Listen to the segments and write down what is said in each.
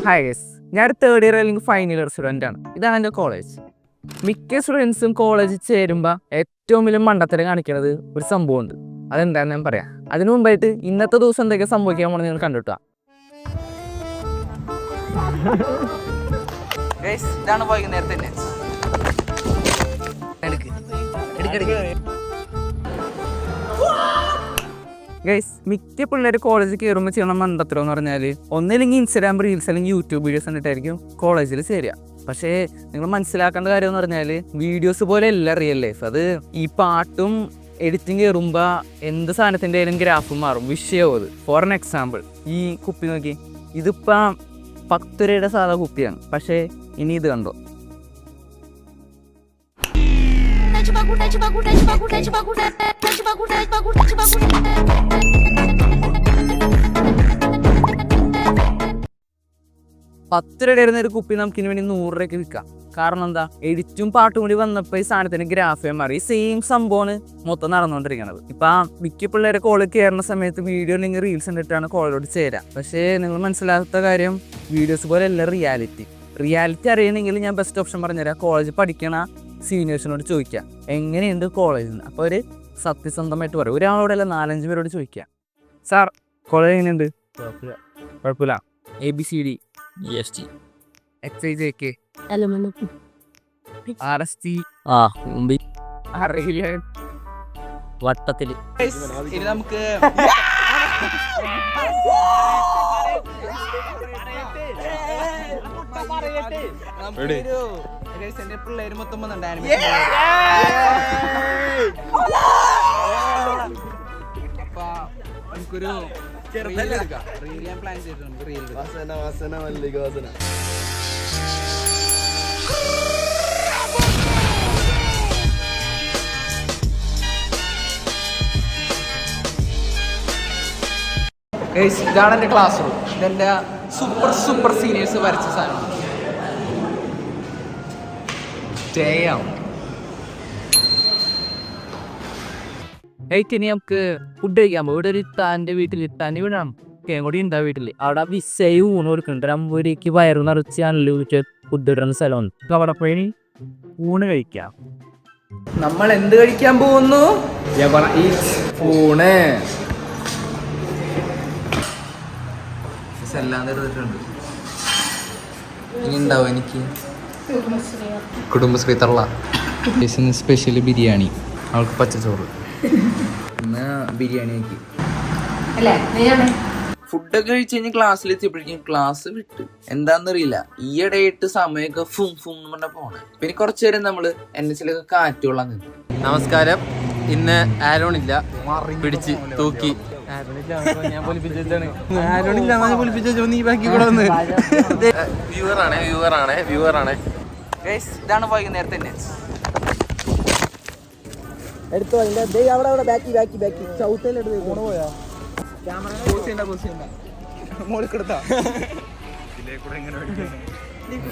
Hi guys, ഞാൻ third year അല്ലെങ്കിൽ final year student ആണ്. ഇതാണ് എൻ്റെ കോളേജ്. മിക്ക സ്റ്റുഡൻസും കോളേജിൽ ചേരുമ്പോൾ ഏറ്റവും വലിയ മണ്ടത്തരം കാണിക്കുന്നത് ഒരു സംഭവമുണ്ട്. അതെന്താണെന്ന് ഞാൻ പറയാം. അതിനു മുമ്പായിട്ട് ഇന്നത്തെ ദിവസം എന്തൊക്കെ സംഭവിക്കാൻ പോണെന്ന് നിങ്ങൾ കണ്ടിട്ടാ. ഇതാണ് വൈകുന്നേരത്തെ ഗൈസ്. മിക്ക പിള്ളേർ കോളേജിൽ കയറുമ്പോൾ ചെയ്യണം മണ്ടത്തരം എന്ന് പറഞ്ഞാൽ ഒന്നില്ലെങ്കിൽ ഇൻസ്റ്റാഗ്രാം റീൽസ് അല്ലെങ്കിൽ യൂട്യൂബ് വീഡിയോസ് കണ്ടിട്ടായിരിക്കും കോളേജിൽ ചേരുക. പക്ഷേ നിങ്ങൾ മനസ്സിലാക്കേണ്ട കാര്യം എന്ന് പറഞ്ഞാൽ വീഡിയോസ് പോലെ അല്ല റിയൽ ലൈഫ്. അത് ഈ പാട്ടും എഡിറ്റിങ് കയറുമ്പോൾ എന്ത് സാധനത്തിൻ്റെ ആയാലും ഗ്രാഫും മാറും, വിഷയവും. അത് ഫോർ എൻ എക്സാമ്പിൾ, ഈ കുപ്പി നോക്കി, ഇതിപ്പോൾ 10 രൂപയുടെ സാധാ കുപ്പിയാണ്. പക്ഷേ ഇനി ഇത് കണ്ടോ, ₹10 ഒരു കുപ്പി നമുക്കിന് വേണ്ടി 100 രൂപയ്ക്ക് വിൽക്കാം. കാരണം എന്താ, എഡിറ്റും പാട്ടും കൂടി വന്നപ്പോൾ ഈ സാധനത്തിന് ഗ്രാഫേ മാറി. ഈ സെയിം സംഭവമാണ് മൊത്തം നടന്നുകൊണ്ടിരിക്കുന്നത്. ഇപ്പം മിക്ക പിള്ളേരെ കോളേജ് കയറുന്ന സമയത്ത് വീഡിയോ അല്ലെങ്കിൽ റീൽസ് കണ്ടിട്ടാണ് കോളേജോട് ചേരാം. പക്ഷേ നിങ്ങൾ മനസ്സിലാത്ത കാര്യം, വീഡിയോസ് പോലെ അല്ല റിയാലിറ്റി അറിയണമെങ്കിൽ ഞാൻ ബെസ്റ്റ് ഓപ്ഷൻ പറഞ്ഞുതരാം. കോളേജ് പഠിക്കണ സീനിയേഴ്സിനോട് ചോദിക്കാം എങ്ങനെയുണ്ട് കോളേജിൽ. അപ്പോൾ അവർ സത്യസന്ധമായിട്ട് പറയും. ഒരാളോടല്ല 4-5 പേരോട് ചോദിക്കാം, സാർ കോളേജ് എങ്ങനെയുണ്ട്? കുഴപ്പമില്ല. ABCD EST XYJK RST അറിയില്ല വട്ടത്തില്. ഇനി നമുക്ക് പിള്ളേര് മൊത്തം വന്നിട്ടുണ്ടായിരുന്നു. അപ്പൊ നമുക്കൊരു പ്ലാൻ ചെയ്തിട്ടുണ്ട്. ഇതാണ് എൻ്റെ ക്ലാസ് റൂം. ഇതെൻ്റെ സൂപ്പർ സീനിയേഴ്സ് വരച്ച സാധനമാണ്. ഇനി നമുക്ക് ഫുഡ് കഴിക്കാൻ പോകും. ഇവിടെ ഒരു ഇത്താൻ്റെ വീടാണ്, കേങ്ങോടി ഉണ്ടാവും വീട്ടിൽ. അവിടെ വിസയും ഊണ് കൊടുക്കുന്നുണ്ട്. 50 രൂപയ്ക്ക് വയറു നിറച്ച് അനലിമിറ്റ് ഫുഡ് ഇടുന്ന സ്ഥലമാണ്. അവിടെ പോയി ഊണ് കഴിക്കാം. നമ്മൾ എന്ത് കഴിക്കാൻ പോകുന്നു? ഊണ് എല്ലാം എടുത്തിട്ടുണ്ട്. ഇനി ഉണ്ടാവും എനിക്ക് കുടുംബശ്രീ തള്ള സ്പെഷ്യൽ ബിരിയാണി. അവൾക്ക് പച്ചച്ചോറ്. ഇന്ന് ബിരിയാണി ആക്കി. ഫുഡൊക്കെ കഴിച്ച് കഴിഞ്ഞ് ക്ലാസ്സിലെത്തിയപ്പോഴേക്കും ക്ലാസ് വിട്ട് എന്താന്നറിയില്ല. ഈയിടെയായിട്ട് സമയമൊക്കെ ഫും പറഞ്ഞ പോണേ. പിന്നെ കുറച്ചു നേരം നമ്മള് NSലൊക്കെ കാറ്റ് കൊള്ളാൻ നിന്നു. നമസ്കാരം. ഇന്ന് ആരോണില്ല, പിടിച്ച് തൂക്കി. വ്യൂവറാണ്. ഇതാണ് വൈകുന്നേരത്തെ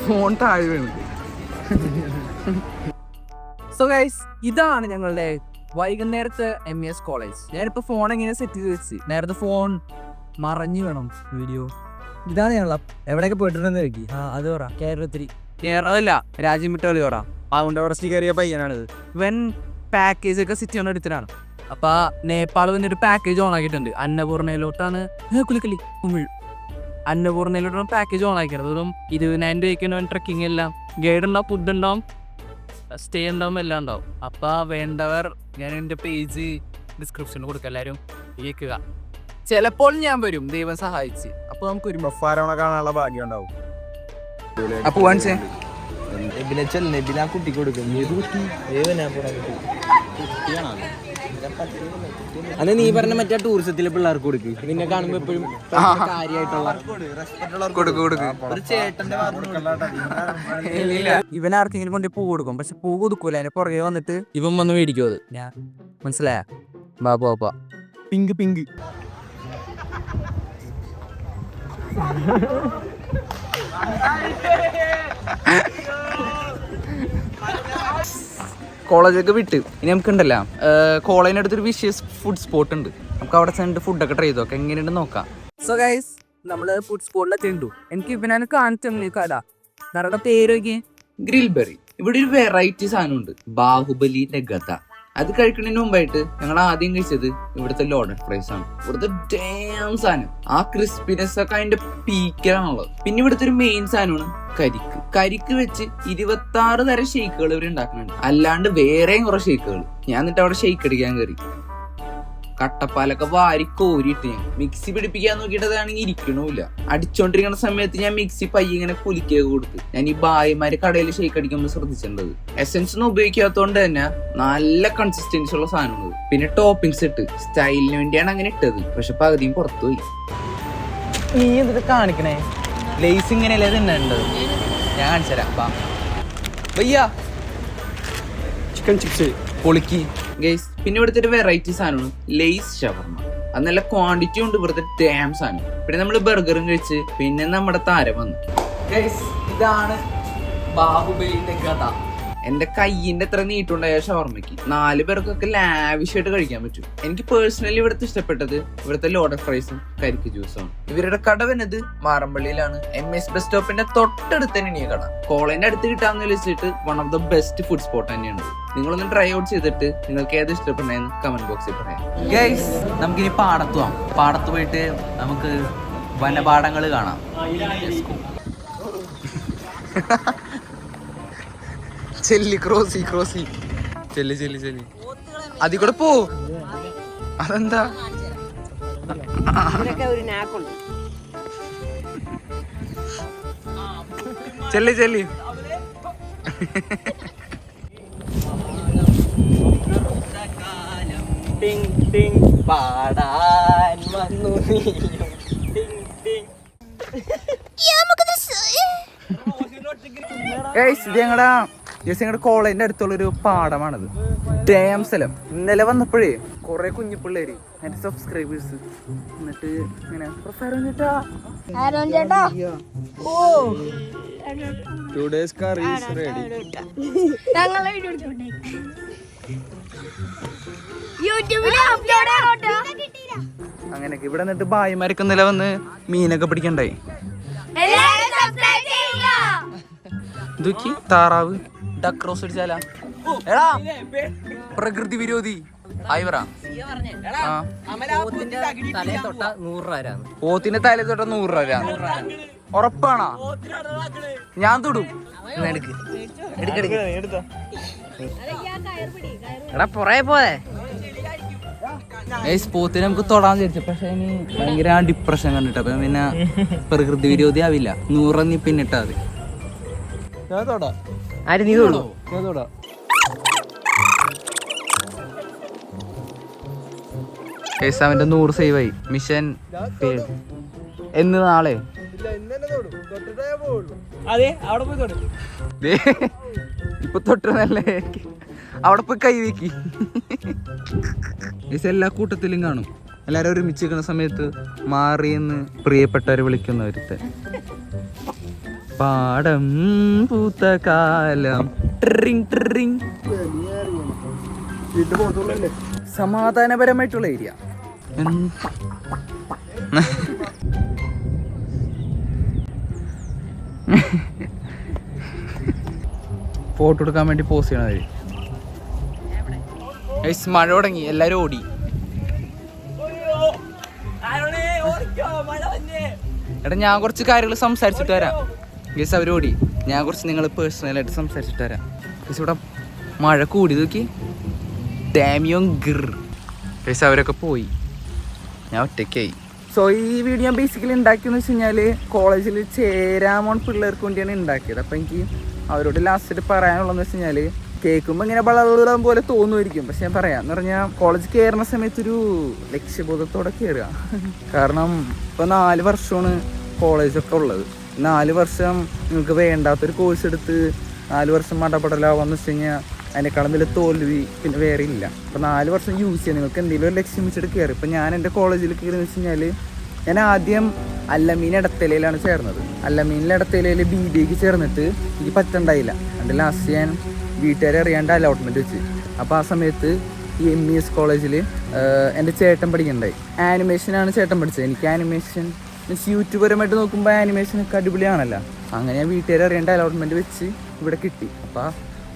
ഫോൺ താഴെ വീണു. സോ ഗൈസ്, ഇതാണ് ഞങ്ങളുടെ വൈകുന്നേരത്തെ MES കോളേജ്. ഞാനിപ്പോൾ ഫോൺ എങ്ങനെ സെറ്റ് ചെയ്ത് വെച്ച്, നേരത്തെ ഫോൺ മറഞ്ഞു വേണം വീഡിയോ. ഇതാണ് ഞങ്ങൾ എവിടെയൊക്കെ പോയിട്ടുണ്ടെന്ന് നോക്കി. അത് പറ. കേരളത്തില്ല, രാജ്യം വിട്ട കളി പറ. അതുകൊണ്ട് ഫോറസ്റ്റ് കയറിയ പയ്യനാണിത്. ഇവൻ പാക്കേജ് ഒക്കെ സെറ്റ് ചെയ്യണ ഒരുത്തനാണ്. അപ്പോൾ നേപ്പാൾ വന്നൊരു പാക്കേജ് ഓൺ ആക്കിയിട്ടുണ്ട്. അന്നപൂർണയിലോട്ടാണ് അന്നപൂർണയിലോട്ടാണ് പാക്കേജ് ഓൺ ആക്കിയത്. വെറും 20,000 രൂപയ്ക്ക് ട്രക്കിങ് എല്ലാം, ഗൈഡ് ഉണ്ടാവും, ഫുഡ് ഉണ്ടാവും, സ്റ്റേ ഉണ്ടാവും, എല്ലാം ഉണ്ടാവും. അപ്പോൾ വേണ്ടവർ ഞാൻ എൻ്റെ പേജ് ഡിസ്ക്രിപ്ഷനിൽ കൊടുക്കാം. എല്ലാവരും കേൾക്കുക. ചിലപ്പോൾ ഞാൻ വരും, ദൈവം സഹായിച്ച്. അപ്പോൾ നമുക്ക് ഒരു ബഫാരോണ കാണാനുള്ള ഭാഗ്യം ഉണ്ടാവും. അപ്പോൾ കാണിച്ചേ കുട്ടി കൊടുക്കും. അല്ല, നീ പറഞ്ഞ മറ്റേ ടൂറിസത്തിലെ പിള്ളേർക്ക് കൊടുക്കും. നിന്നെ കാണുമ്പോ എപ്പോഴും ഇവൻ ആർക്കെങ്കിലും കൊണ്ട് പൂ കൊടുക്കും. പക്ഷെ പൂ കൊടുക്കൂല, അതിന്റെ പുറകെ വന്നിട്ട് ഇവൻ വന്ന് മേടിക്കും. അത് ഞാൻ മനസ്സിലായ ബാബാ പിങ്ക് കോളേജൊക്കെ വിട്ട് ഇനി നമുക്കുണ്ടല്ലോ കോളേജിനടുത്തൊരു വിഷ്യസ് ഫുഡ് സ്പോട്ട് ഉണ്ട്. നമുക്ക് അവിടെ ചെന്നിട്ട് ഫുഡൊക്കെ ട്രൈ ചെയ്ത് നോക്കാം, എങ്ങനെയുണ്ടെന്ന് നോക്കാം. സോ ഗൈസ്, നമ്മള് ഫുഡ് സ്പോട്ടിലെ തിണ്ടു. എനിക്ക് ഇവനെ കാണിച്ചു കട. കടയുടെ പേരൊക്കെ ഗ്രിൽബെറി. ഇവിടെ ഒരു വെറൈറ്റി സാധനമുണ്ട്, ബാഹുബലിന്റെ ഗത. അത് കഴിക്കുന്നതിന് മുമ്പായിട്ട് ഞങ്ങൾ ആദ്യം കഴിച്ചത് ഇവിടുത്തെ ലോഡഡ് ഫ്രൈസ് ആണ്. ഇവിടുത്തെ ഡാം സാധനം, ആ ക്രിസ്പിനെസ് ഒക്കെ അതിന്റെ പീക്കലാണുള്ളത്. പിന്നെ ഇവിടുത്തെ ഒരു മെയിൻ സാധനമാണ് കരിക്ക് വെച്ച് 26 തരം ഷെയ്ക്കുകൾ ഇവർ ഉണ്ടാക്കുന്നുണ്ട്. അല്ലാണ്ട് വേറെയും കുറെ ഷെയ്ക്കുകൾ. ഞാൻ എന്നിട്ട് അവിടെ ഷെയ്ക്ക് അടിക്കാൻ കയറി. കട്ടപ്പാലൊക്കെ വാരി കോരിയിട്ട് ഞാൻ മിക്സി പിടിപ്പിക്കാൻ നോക്കിയിട്ടതാണെങ്കിൽ ഇരിക്കണമില്ല. അടിച്ചോണ്ടിരിക്കുന്ന സമയത്ത് ഞാൻ മിക്സി പയ്യെ ഇങ്ങനെ കുലിക്കൊക്കെ കൊടുത്ത്. ഞാൻ ഈ ബായിമാര് കടയിൽ ഷെയ്ക്ക് അടിക്കുമ്പോൾ ശ്രദ്ധിച്ചിട്ടുള്ളത് എസൻസ് ഒന്നും ഉപയോഗിക്കാത്തതുകൊണ്ട് തന്നെ നല്ല കൺസിസ്റ്റൻസി ഉള്ള സാധനങ്ങൾ. പിന്നെ ടോപ്പിങ്സ് ഇട്ട് സ്റ്റൈലിന് വേണ്ടിയാണ് അങ്ങനെ ഇട്ടത്. പക്ഷെ പകുതിയും പുറത്തുപോയി. നീ എന്തൊക്കെ കാണിക്കണേ? ലേസ് ഇങ്ങനെയല്ലേ തന്നെ ഉണ്ടത്? ഞാൻ കാണിച്ചുതരാം. ചിക്കൻ ചിപ്സ് പൊളിക്ക് ഗൈസ്. പിന്നെ ഇവിടുത്തെ ഒരു വെറൈറ്റി സാധനമാണ് ലേസ് ഷവർമ. അത് നല്ല ക്വാണ്ടിറ്റി ഉണ്ട് ഇവിടുത്തെ ഡാം സാധനം. പിന്നെ നമ്മൾ ബർഗറും കഴിച്ച് പിന്നെ നമ്മുടെ താരം വന്നു. ഗൈസ്, ഇതാണ് ബാഹുബലിന്റെ കഥ. എന്റെ കയ്യിന്റെ എത്ര നീട്ടുണ്ടായ ഷവർമ്മയ്ക്ക് 4 പേർക്കൊക്കെ ലാവിഷായിട്ട് കഴിക്കാൻ പറ്റും. എനിക്ക് പേഴ്സണലി ഇവിടുത്തെ ഇഷ്ടപ്പെട്ടത് ഇവിടുത്തെ ലോഡഡ് ഫ്രൈസും കരിക്ക് ജ്യൂസും. ഇവരുടെ കട വരുന്നത് മാറമ്പള്ളിയിലാണ്. MS ബസ് സ്റ്റോപ്പിന്റെ തൊട്ടടുത്ത് തന്നെയാണ് ഈ കട. കോളേജിന്റെ അടുത്ത് കിട്ടാന്ന് വിളിച്ചിട്ട് one of the best food spot തന്നെയാണ്. നിങ്ങളൊന്ന് ട്രൈ ഔട്ട് ചെയ്തിട്ട് നിങ്ങൾക്ക് ഏത് ഇഷ്ടപ്പെട്ടെന്ന് കമന്റ് ബോക്സിൽ പറയാം. ഗൈസ്, നമുക്കിനി പാടത്ത് പോവാം. പാടത്ത് പോയിട്ട് നമുക്ക് വനപാടങ്ങൾ കാണാം. ചെല്ലി ക്രോസി ചെല്ലി അതി കൂടെ പോ. അതെന്താ? ചെല്ലി പാടാൻ വന്നു. ഇത് ഞങ്ങളുടെ കോളേജിന്റെ അടുത്തുള്ളൊരു പാടമാണിത്. ഡാം സ്ഥലം. ഇന്നലെ വന്നപ്പോഴേ കുറെ കുഞ്ഞു പിള്ളേര് എന്റെ സബ്സ്ക്രൈബേഴ്സ് എന്നിട്ട് ഇങ്ങനെ അങ്ങനെയൊക്കെ ഇവിടെ നിന്നിട്ട് ഭായിമാരൊക്കെ ഇന്നലെ വന്ന് മീനൊക്കെ പിടിക്കണ്ടായി. താറാവ് ഡക്ക് റോസ് അടിച്ചാല. എടാ പ്രകൃതി വിരോധി ആയി പറ. പോത്തിന്റെ തലേ തൊട്ട 100 രൂപ. ഉറപ്പാണോ? ഞാൻ തൊടും. എടാ പുറേ പോയെ. പോത്തിന് നമുക്ക് തൊടാൻ വിചാരിച്ചു. പക്ഷെ ഇനി ഭയങ്കര ഡിപ്രഷൻ കണ്ടിട്ട് അപ്പൊ പിന്നെ പ്രകൃതി വിരോധി ആവില്ല. 100 നീ പിന്നിട്ടാ മതി. ആര് നീ തൊടോ? അവന്റെ 100 സേവ് ആയി. മിഷൻ എന്ന് നാളെ ഇപ്പൊ തൊട്ടല്ലേ അവിടെ പോയി കൈവയ്ക്ക്. എല്ലാ കൂട്ടത്തിലും കാണും. എല്ലാരും ഒരുമിച്ച് നിൽക്കുന്ന സമയത്ത് മാറിയെന്ന് പ്രിയപ്പെട്ടവരെ വിളിക്കുന്നവരുത്തെ. പാടം പൂത്ത കാലം സമാധാനപരമായിട്ടുള്ള ഏരിയ. ഫോട്ടോ എടുക്കാൻ വേണ്ടി പോസ്റ്റ് ചെയ്യണത്. മഴ തുടങ്ങി, എല്ലാരും ഓടി. എടാ ഞാൻ കുറച്ച് കാര്യങ്ങൾ സംസാരിച്ചിട്ട് വരാം. ഗേസ് അവരോടി. ഞാൻ കുറച്ച് നിങ്ങൾ പേഴ്സണലായിട്ട് സംസാരിച്ചിട്ട് വരാം. ഗേസ് ഇവിടെ മഴ കൂടി നോക്കി. ഡാമിയോൻ ഗിർ. ഗേസ് അവരൊക്കെ പോയി, ഞാൻ ഒറ്റയ്ക്കായി. സോ ഈ വീഡിയോ ഞാൻ ബേസിക്കലി ഉണ്ടാക്കിയെന്ന് വെച്ച് കഴിഞ്ഞാൽ കോളേജിൽ ചേരാമോൺ പിള്ളേർക്ക് വേണ്ടിയാണ് ഉണ്ടാക്കിയത്. അപ്പം എനിക്ക് അവരോട് ലാസ്റ്റിട്ട് പറയാനുള്ളതെന്ന് വെച്ച് കഴിഞ്ഞാൽ കേൾക്കുമ്പോൾ ഇങ്ങനെ വളർന്ന പോലെ തോന്നുമായിരിക്കും. പക്ഷെ ഞാൻ പറയാം എന്ന് പറഞ്ഞാൽ കോളേജ് കയറുന്ന സമയത്തൊരു ലക്ഷ്യബോധത്തോടെ കയറുക. കാരണം ഇപ്പോൾ 4 വർഷമാണ് കോളേജൊക്കെ ഉള്ളത്. 4 വർഷം നിങ്ങൾക്ക് വേണ്ടാത്തൊരു കോഴ്സ് എടുത്ത് 4 വർഷം മടപടലാവാന്ന് വെച്ച് കഴിഞ്ഞാൽ അതിനേക്കാളും വലിയ തോൽവി പിന്നെ വേറെ ഇല്ല. അപ്പോൾ 4 വർഷം യൂസ് ചെയ്യാം. നിങ്ങൾക്ക് എന്തെങ്കിലും ഒരു ലക്ഷ്യം വെച്ചിട്ട് കയറി. ഇപ്പം ഞാൻ എൻ്റെ കോളേജിൽ കയറിയെന്ന് വെച്ച് കഴിഞ്ഞാൽ ഞാൻ ആദ്യം അല്ലമീൻ ഇടത്തലയിലാണ് ചേർന്നത്. അല്ലമീനിൽ ഇടത്തലയിൽ BBAക്ക് ചേർന്നിട്ട് എനിക്ക് പറ്റണ്ടായില്ല. അതിൻ്റെ ലാസ്റ്റ് ഞാൻ വീട്ടുകാരെ അറിയാണ്ട് അലോട്ട്മെൻറ്റ് വെച്ച്. അപ്പോൾ ആ സമയത്ത് ഈ MES കോളേജിൽ എൻ്റെ ചേട്ടൻ പഠിക്കണ്ടായി. ആനിമേഷനാണ് ചേട്ടൻ പഠിച്ചത്. എനിക്ക് ആനിമേഷൻ മീൻസ് യൂട്യൂബർപരമായിട്ട് നോക്കുമ്പോൾ ആനിമേഷനൊക്കെ അടിപൊളിയാണല്ലോ. അങ്ങനെ ഞാൻ വീട്ടുകാർ അറിയേണ്ട അലോട്ട്മെൻറ്റ് വെച്ച് ഇവിടെ കിട്ടി. അപ്പോൾ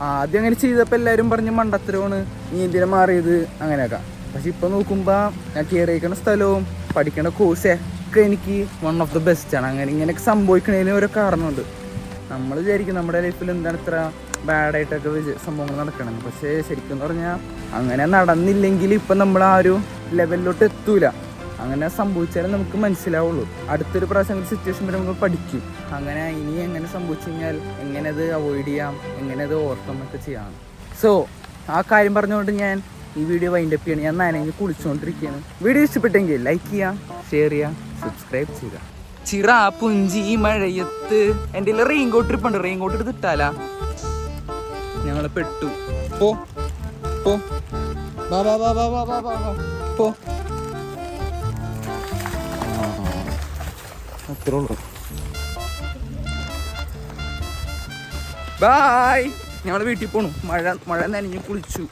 ആദ്യം അങ്ങനെ ചെയ്തപ്പോൾ എല്ലാവരും പറഞ്ഞ് മണ്ടത്തരമാണ്, നീ എന്തിനാ മാറിയത് അങ്ങനെയൊക്കെ. പക്ഷെ ഇപ്പോൾ നോക്കുമ്പോൾ ഞാൻ കയറിയിരിക്കുന്ന സ്ഥലവും പഠിക്കുന്ന കോഴ്സൊക്കെ എനിക്ക് വൺ ഓഫ് ദ ബെസ്റ്റാണ്. അങ്ങനെ ഇങ്ങനെയൊക്കെ സംഭവിക്കുന്നതിന് ഓരോ കാരണമുണ്ട്. നമ്മൾ വിചാരിക്കും നമ്മുടെ ലൈഫിൽ എന്താണ് ഇത്ര ബാഡായിട്ടൊക്കെ സംഭവങ്ങൾ നടക്കണമെന്ന്. പക്ഷേ ശരിക്കും പറഞ്ഞാൽ അങ്ങനെ നടന്നില്ലെങ്കിൽ ഇപ്പം നമ്മൾ ആ ഒരു ലെവലിലോട്ട് എത്തൂല. അങ്ങനെ സംഭവിച്ചാലും നമുക്ക് മനസ്സിലാവുള്ളൂ. അടുത്തൊരു പ്രാവശ്യം സിറ്റുവേഷൻ വരെ നമ്മൾ പഠിക്കും. അങ്ങനെ ഇനി എങ്ങനെ സംഭവിച്ചു കഴിഞ്ഞാൽ എങ്ങനെ അത് അവോയ്ഡ് ചെയ്യാം, എങ്ങനെ അത് ഓവർകം ഒക്കെ ചെയ്യാം. സോ ആ കാര്യം പറഞ്ഞുകൊണ്ട് ഞാൻ ഈ വീഡിയോ വൈൻഡപ്പ് ചെയ്യണം. ഞാൻ നനഞ്ഞ് കുളിച്ചുകൊണ്ടിരിക്കുകയാണ്. വീഡിയോ ഇഷ്ടപ്പെട്ടെങ്കിൽ ലൈക്ക് ചെയ്യാം, ഷെയർ ചെയ്യാം, സബ്സ്ക്രൈബ് ചെയ്യുക. ചിറ പുഞ്ചി മഴയത്ത് എൻ്റെ റെയിൻകോട്ട് ട്രിപ്പുണ്ട്. റെയിൻകോട്ട് എടുത്തിട്ടാലാ ഞങ്ങൾ പെട്ടു. പോ പോ ബാ ബാ ബാ ബാ ബാ ബാ ബാ പോ. അത്രേ ഉള്ളൂ. ബായ്. ഞങ്ങൾ വീട്ടിൽ പോണു. മഴ നനഞ്ഞ് കുളിച്ചു.